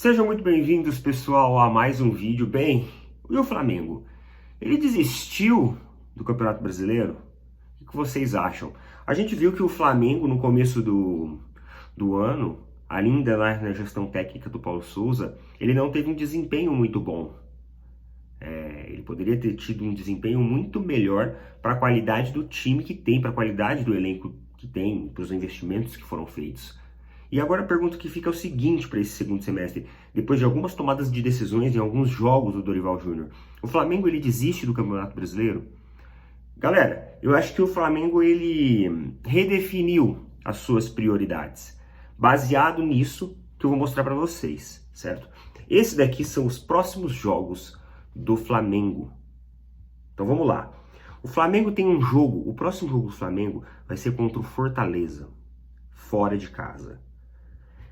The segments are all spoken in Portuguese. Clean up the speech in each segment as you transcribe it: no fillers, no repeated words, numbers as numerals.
Sejam muito bem-vindos, pessoal, a mais um vídeo. Bem, e o Flamengo? Ele desistiu do Campeonato Brasileiro? O que vocês acham? A gente viu que o Flamengo, no começo do ano, ainda na gestão técnica do Paulo Souza, ele não teve um desempenho muito bom. Ele poderia ter tido um desempenho muito melhor para a qualidade do time que tem, para a qualidade do elenco que tem, para os investimentos que foram feitos. E agora a pergunta que fica é o seguinte para esse segundo semestre. Depois de algumas tomadas de decisões em alguns jogos do Dorival Júnior, o Flamengo ele desiste do Campeonato Brasileiro? Galera, eu acho que o Flamengo ele redefiniu as suas prioridades. Baseado nisso que eu vou mostrar para vocês, certo? Esses daqui são os próximos jogos do Flamengo. Então vamos lá. O Flamengo tem um jogo, o próximo jogo do Flamengo vai ser contra o Fortaleza, fora de casa.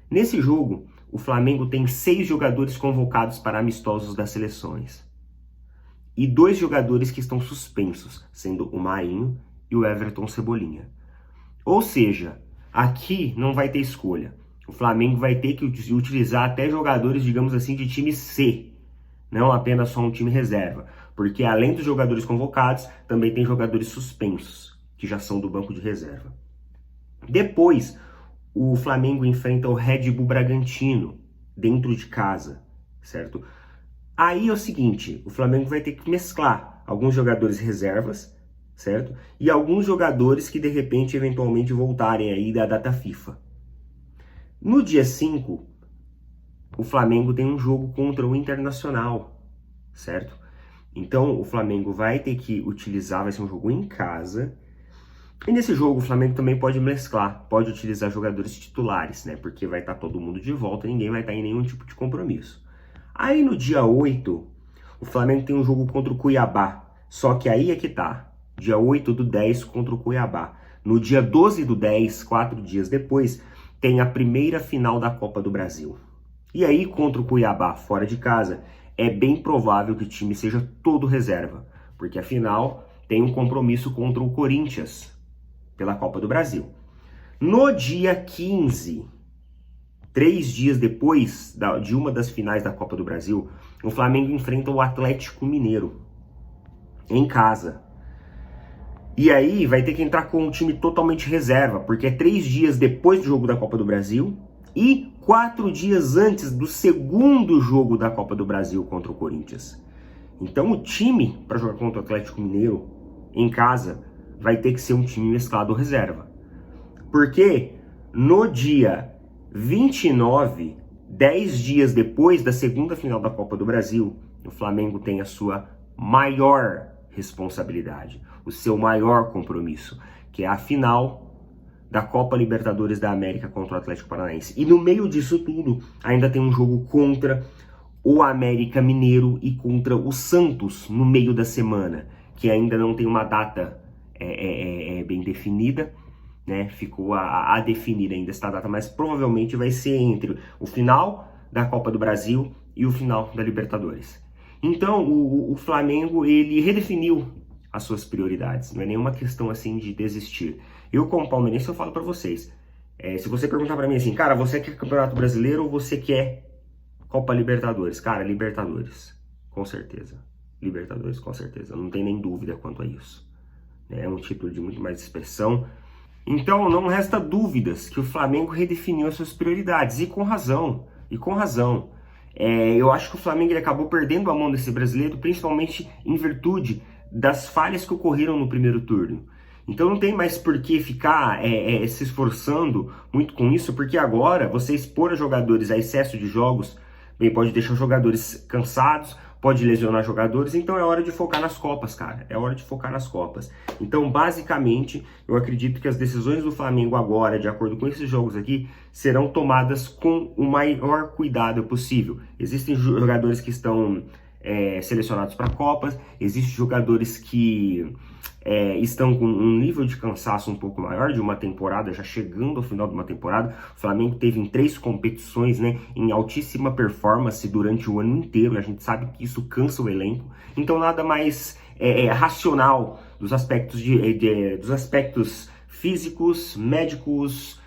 Nesse jogo, o Flamengo tem 6 jogadores convocados para amistosos das seleções. E 2 jogadores que estão suspensos, sendo o Marinho e o Everton Cebolinha. Ou seja, aqui não vai ter escolha. O Flamengo vai ter que utilizar até jogadores, digamos assim, de time C. Não apenas só um time reserva. Porque além dos jogadores convocados, também tem jogadores suspensos, que já são do banco de reserva. Depois, o Flamengo enfrenta o Red Bull Bragantino, dentro de casa, certo? Aí é o seguinte, o Flamengo vai ter que mesclar alguns jogadores reservas, certo? E alguns jogadores que de repente, eventualmente, voltarem aí da data FIFA. No dia 5, o Flamengo tem um jogo contra o Internacional, certo? Então, o Flamengo vai ter que utilizar, vai ser um jogo em casa. E nesse jogo o Flamengo também pode mesclar, pode utilizar jogadores titulares, né? Porque vai estar todo mundo de volta e ninguém vai estar em nenhum tipo de compromisso. Aí no dia 8, o Flamengo tem um jogo contra o Cuiabá. Só que aí é que tá. Dia 8/10 contra o Cuiabá. No dia 12/10, 4 dias depois, tem a primeira final da Copa do Brasil. E aí contra o Cuiabá, fora de casa, é bem provável que o time seja todo reserva. Porque afinal tem um compromisso contra o Corinthians pela Copa do Brasil. No dia 15, 3 dias depois de uma das finais da Copa do Brasil, o Flamengo enfrenta o Atlético Mineiro em casa. E aí vai ter que entrar com um time totalmente reserva, porque é 3 dias depois do jogo da Copa do Brasil e 4 dias antes do segundo jogo da Copa do Brasil contra o Corinthians. Então o time para jogar contra o Atlético Mineiro em casa vai ter que ser um time mesclado reserva. Porque no dia 29, 10 dias depois da segunda final da Copa do Brasil, o Flamengo tem a sua maior responsabilidade, o seu maior compromisso, que é a final da Copa Libertadores da América contra o Atlético Paranaense. E no meio disso tudo, ainda tem um jogo contra o América Mineiro e contra o Santos no meio da semana, que ainda não tem uma data bem definida, né? Ficou a definir ainda esta data, mas provavelmente vai ser entre o final da Copa do Brasil e o final da Libertadores. Então o Flamengo ele redefiniu as suas prioridades, não é nenhuma questão assim de desistir. Eu como palmeirense eu falo para vocês, se você perguntar para mim assim, cara, você quer Campeonato Brasileiro ou você quer Copa Libertadores? Cara, Libertadores, com certeza. Libertadores, com certeza, não tem nem dúvida quanto a isso. É um título de muito mais expressão. Então não resta dúvidas que o Flamengo redefiniu as suas prioridades, e com razão, eu acho que o Flamengo ele acabou perdendo a mão desse brasileiro, principalmente em virtude das falhas que ocorreram no primeiro turno. Então não tem mais por que ficar se esforçando muito com isso, porque agora você expor a jogadores a excesso de jogos, bem, pode deixar os jogadores cansados, pode lesionar jogadores, então é hora de focar nas Copas, cara. É hora de focar nas Copas. Então, basicamente, eu acredito que as decisões do Flamengo agora, de acordo com esses jogos aqui, serão tomadas com o maior cuidado possível. Existem jogadores que estão selecionados para Copas, existem jogadores que estão com um nível de cansaço um pouco maior de uma temporada, já chegando ao final de uma temporada. O Flamengo teve em 3 competições, né, em altíssima performance durante o ano inteiro, a gente sabe que isso cansa o elenco, então nada mais racional dos aspectos, dos aspectos físicos, médicos,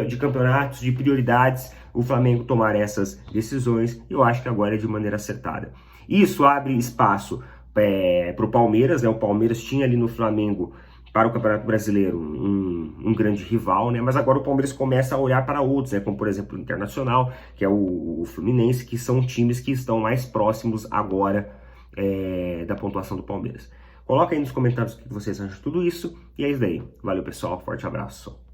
de campeonatos, de prioridades, o Flamengo tomar essas decisões, e eu acho que agora é de maneira acertada. Isso abre espaço para o Palmeiras, né? O Palmeiras tinha ali no Flamengo, para o Campeonato Brasileiro, um grande rival, né? Mas agora o Palmeiras começa a olhar para outros, né? Como por exemplo o Internacional, que é o Fluminense, que são times que estão mais próximos agora da pontuação do Palmeiras. Coloca aí nos comentários o que vocês acham de tudo isso, e é isso daí. Valeu, pessoal, forte abraço.